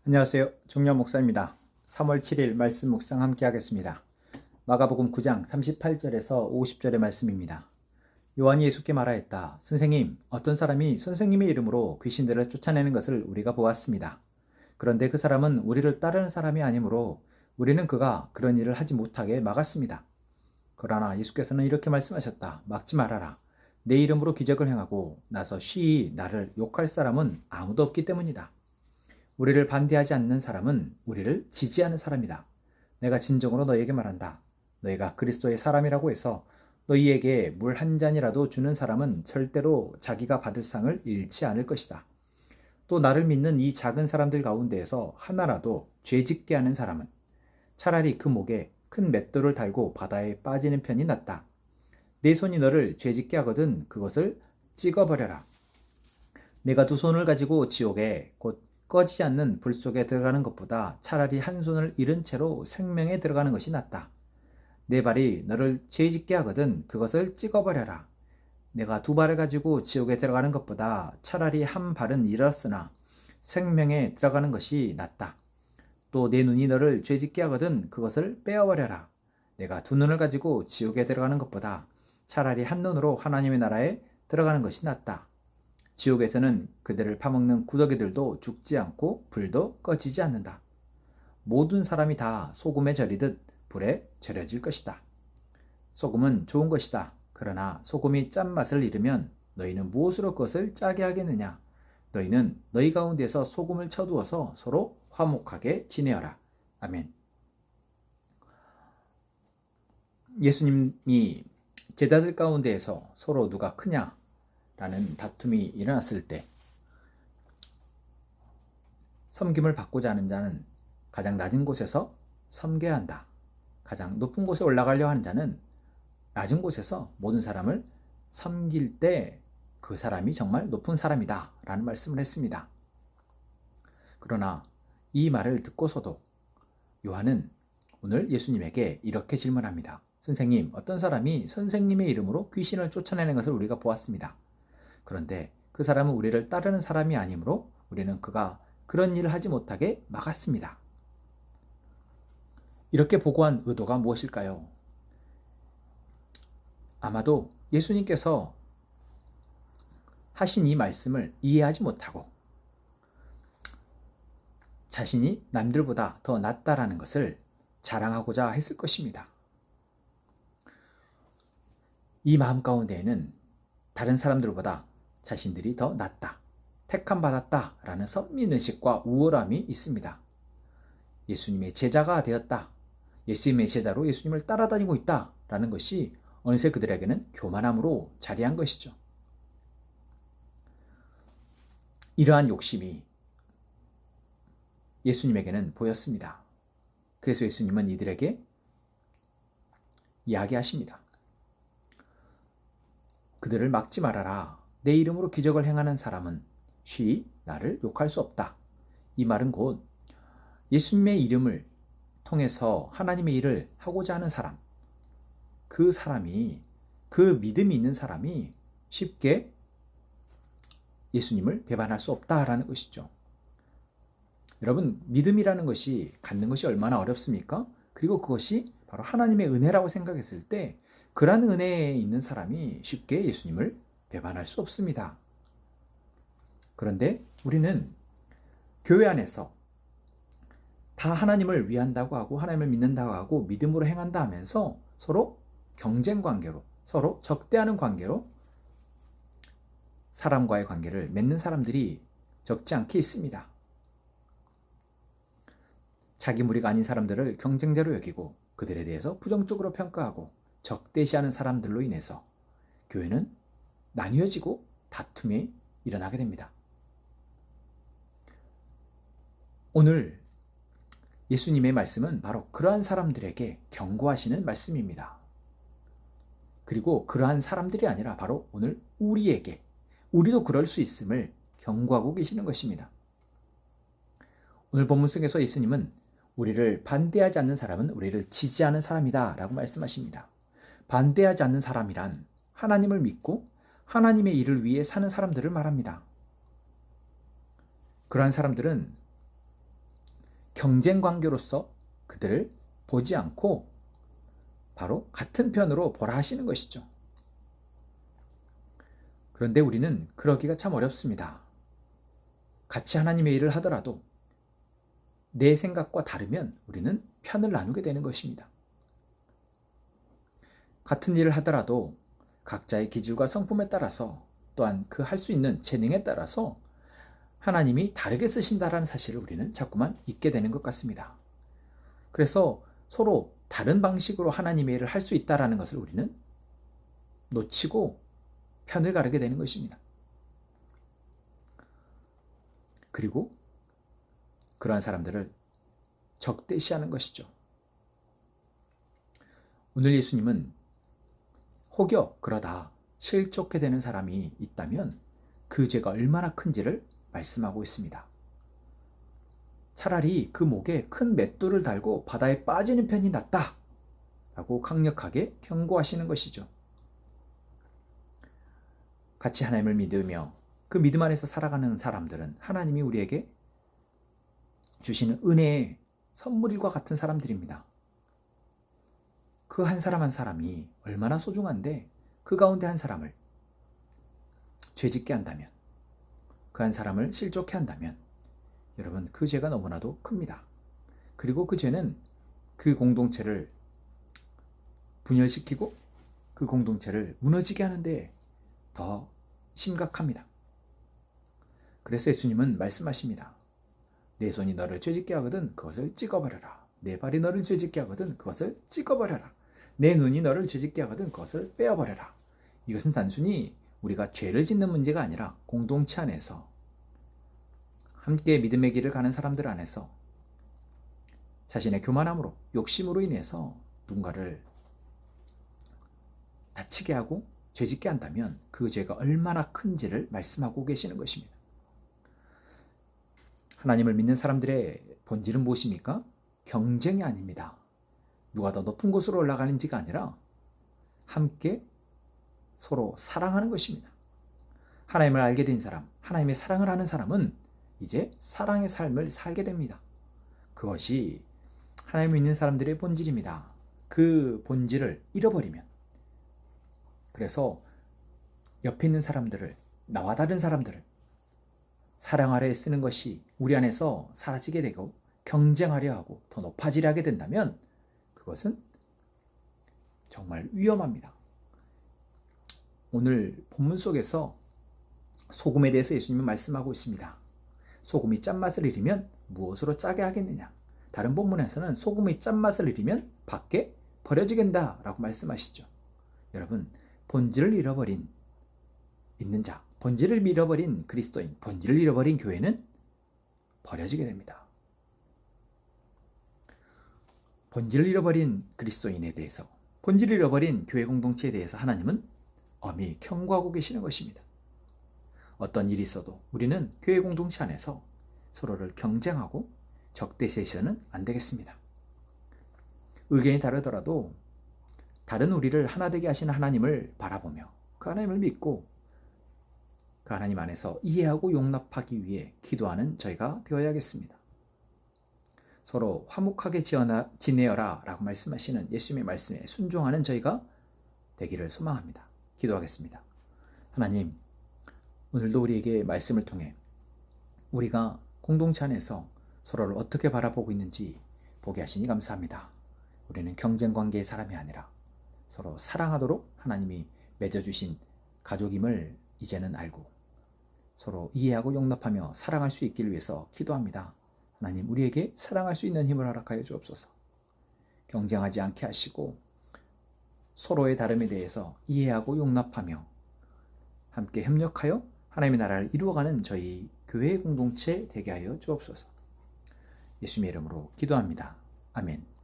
안녕하세요. 종려 목사입니다. 3월 7일 말씀 묵상 함께 하겠습니다. 마가복음 9장 38절에서 50절의 말씀입니다. 요한이 예수께 말하였다. 선생님, 어떤 사람이 선생님의 이름으로 귀신들을 쫓아내는 것을 우리가 보았습니다. 그런데 그 사람은 우리를 따르는 사람이 아니므로 우리는 그가 그런 일을 하지 못하게 막았습니다. 그러나 예수께서는 이렇게 말씀하셨다. 막지 말아라. 내 이름으로 기적을 행하고 나서 쉬이 나를 욕할 사람은 아무도 없기 때문이다. 우리를 반대하지 않는 사람은 우리를 지지하는 사람이다. 내가 진정으로 너희에게 말한다. 너희가 그리스도의 사람이라고 해서 너희에게 물 한 잔이라도 주는 사람은 절대로 자기가 받을 상을 잃지 않을 것이다. 또 나를 믿는 이 작은 사람들 가운데에서 하나라도 죄짓게 하는 사람은 차라리 그 목에 큰 맷돌을 달고 바다에 빠지는 편이 낫다. 내 손이 너를 죄짓게 하거든 그것을 찍어버려라. 내가 두 손을 가지고 지옥에 곧 꺼지지 않는 불 속에 들어가는 것보다 차라리 한 손을 잃은 채로 생명에 들어가는 것이 낫다. 내 발이 너를 죄짓게 하거든 그것을 찍어버려라. 내가 두 발을 가지고 지옥에 들어가는 것보다 차라리 한 발은 잃었으나 생명에 들어가는 것이 낫다. 또 내 눈이 너를 죄짓게 하거든 그것을 빼어버려라. 내가 두 눈을 가지고 지옥에 들어가는 것보다 차라리 한 눈으로 하나님의 나라에 들어가는 것이 낫다. 지옥에서는 그들을 파먹는 구더기들도 죽지 않고 불도 꺼지지 않는다. 모든 사람이 다 소금에 절이듯 불에 절여질 것이다. 소금은 좋은 것이다. 그러나 소금이 짠맛을 잃으면 너희는 무엇으로 그것을 짜게 하겠느냐? 너희는 너희 가운데서 소금을 쳐두어서 서로 화목하게 지내어라. 아멘. 예수님이 제자들 가운데에서 서로 누가 크냐? 라는 다툼이 일어났을 때 섬김을 받고자 하는 자는 가장 낮은 곳에서 섬겨야 한다. 가장 높은 곳에 올라가려 하는 자는 낮은 곳에서 모든 사람을 섬길 때 그 사람이 정말 높은 사람이다 라는 말씀을 했습니다. 그러나 이 말을 듣고서도 요한은 오늘 예수님에게 이렇게 질문합니다. 선생님, 어떤 사람이 선생님의 이름으로 귀신을 쫓아내는 것을 우리가 보았습니다. 그런데 그 사람은 우리를 따르는 사람이 아니므로 우리는 그가 그런 일을 하지 못하게 막았습니다. 이렇게 보고한 의도가 무엇일까요? 아마도 예수님께서 하신 이 말씀을 이해하지 못하고 자신이 남들보다 더 낫다라는 것을 자랑하고자 했을 것입니다. 이 마음 가운데에는 다른 사람들보다 자신들이 더 낫다, 택함받았다 라는 선민의식과 우월함이 있습니다. 예수님의 제자가 되었다, 예수님의 제자로 예수님을 따라다니고 있다 라는 것이 어느새 그들에게는 교만함으로 자리한 것이죠. 이러한 욕심이 예수님에게는 보였습니다. 그래서 예수님은 이들에게 이야기하십니다. 그들을 막지 말아라. 내 이름으로 기적을 행하는 사람은 쉬이 나를 욕할 수 없다. 이 말은 곧 예수님의 이름을 통해서 하나님의 일을 하고자 하는 사람, 그 사람이, 그 믿음이 있는 사람이 쉽게 예수님을 배반할 수 없다라는 것이죠. 여러분, 믿음이라는 것이 갖는 것이 얼마나 어렵습니까? 그리고 그것이 바로 하나님의 은혜라고 생각했을 때 그러한 은혜에 있는 사람이 쉽게 예수님을 배반할 수 없습니다. 그런데 우리는 교회 안에서 다 하나님을 위한다고 하고 하나님을 믿는다고 하고 믿음으로 행한다 하면서 서로 경쟁 관계로, 서로 적대하는 관계로 사람과의 관계를 맺는 사람들이 적지 않게 있습니다. 자기 무리가 아닌 사람들을 경쟁자로 여기고 그들에 대해서 부정적으로 평가하고 적대시하는 사람들로 인해서 교회는 나뉘어지고 다툼이 일어나게 됩니다. 오늘 예수님의 말씀은 바로 그러한 사람들에게 경고하시는 말씀입니다. 그리고 그러한 사람들이 아니라 바로 오늘 우리에게, 우리도 그럴 수 있음을 경고하고 계시는 것입니다. 오늘 본문 속에서 예수님은 우리를 반대하지 않는 사람은 우리를 지지하는 사람이다 라고 말씀하십니다. 반대하지 않는 사람이란 하나님을 믿고 하나님의 일을 위해 사는 사람들을 말합니다. 그러한 사람들은 경쟁 관계로서 그들을 보지 않고 바로 같은 편으로 보라 하시는 것이죠. 그런데 우리는 그러기가 참 어렵습니다. 같이 하나님의 일을 하더라도 내 생각과 다르면 우리는 편을 나누게 되는 것입니다. 같은 일을 하더라도 각자의 기질과 성품에 따라서 또한 그 할 수 있는 재능에 따라서 하나님이 다르게 쓰신다라는 사실을 우리는 자꾸만 잊게 되는 것 같습니다. 그래서 서로 다른 방식으로 하나님의 일을 할 수 있다라는 것을 우리는 놓치고 편을 가르게 되는 것입니다. 그리고 그러한 사람들을 적대시하는 것이죠. 오늘 예수님은 혹여 그러다 실족해 되는 사람이 있다면 그 죄가 얼마나 큰지를 말씀하고 있습니다. 차라리 그 목에 큰 맷돌을 달고 바다에 빠지는 편이 낫다 라고 강력하게 경고하시는 것이죠. 같이 하나님을 믿으며 그 믿음 안에서 살아가는 사람들은 하나님이 우리에게 주시는 은혜의 선물과 같은 사람들입니다. 그 한 사람 한 사람이 얼마나 소중한데 그 가운데 한 사람을 죄짓게 한다면, 그 한 사람을 실족해 한다면 여러분 그 죄가 너무나도 큽니다. 그리고 그 죄는 그 공동체를 분열시키고 그 공동체를 무너지게 하는데 더 심각합니다. 그래서 예수님은 말씀하십니다. 내 손이 너를 죄짓게 하거든 그것을 찍어버려라. 내 발이 너를 죄짓게 하거든 그것을 찍어버려라. 내 눈이 너를 죄짓게 하거든 그것을 빼어버려라. 이것은 단순히 우리가 죄를 짓는 문제가 아니라 공동체 안에서 함께 믿음의 길을 가는 사람들 안에서 자신의 교만함으로 욕심으로 인해서 누군가를 다치게 하고 죄짓게 한다면 그 죄가 얼마나 큰지를 말씀하고 계시는 것입니다. 하나님을 믿는 사람들의 본질은 무엇입니까? 경쟁이 아닙니다. 누가 더 높은 곳으로 올라가는지가 아니라 함께 서로 사랑하는 것입니다. 하나님을 알게 된 사람, 하나님의 사랑을 하는 사람은 이제 사랑의 삶을 살게 됩니다. 그것이 하나님을 믿는 사람들의 본질입니다. 그 본질을 잃어버리면, 그래서 옆에 있는 사람들을, 나와 다른 사람들을 사랑하려 쓰는 것이 우리 안에서 사라지게 되고 경쟁하려 하고 더 높아지려 하게 된다면 그것은 정말 위험합니다. 오늘 본문 속에서 소금에 대해서 예수님은 말씀하고 있습니다. 소금이 짠맛을 잃으면 무엇으로 짜게 하겠느냐. 다른 본문에서는 소금이 짠맛을 잃으면 밖에 버려지겠다 라고 말씀하시죠. 여러분, 본질을 잃어버린 있는 자, 본질을 잃어버린 그리스도인, 본질을 잃어버린 교회는 버려지게 됩니다. 본질을 잃어버린 그리스도인에 대해서, 본질을 잃어버린 교회 공동체에 대해서 하나님은 엄히 경고하고 계시는 것입니다. 어떤 일이 있어도 우리는 교회 공동체 안에서 서로를 경쟁하고 적대시해서는 안 되겠습니다. 의견이 다르더라도 다른 우리를 하나 되게 하시는 하나님을 바라보며 그 하나님을 믿고 그 하나님 안에서 이해하고 용납하기 위해 기도하는 저희가 되어야겠습니다. 서로 화목하게 지내어라 라고 말씀하시는 예수님의 말씀에 순종하는 저희가 되기를 소망합니다. 기도하겠습니다. 하나님, 오늘도 우리에게 말씀을 통해 우리가 공동체 안에서 서로를 어떻게 바라보고 있는지 보게 하시니 감사합니다. 우리는 경쟁 관계의 사람이 아니라 서로 사랑하도록 하나님이 맺어주신 가족임을 이제는 알고 서로 이해하고 용납하며 사랑할 수 있기를 위해서 기도합니다. 하나님, 우리에게 사랑할 수 있는 힘을 허락하여 주옵소서. 경쟁하지 않게 하시고 서로의 다름에 대해서 이해하고 용납하며 함께 협력하여 하나님의 나라를 이루어가는 저희 교회 공동체 되게 하여 주옵소서. 예수님의 이름으로 기도합니다. 아멘.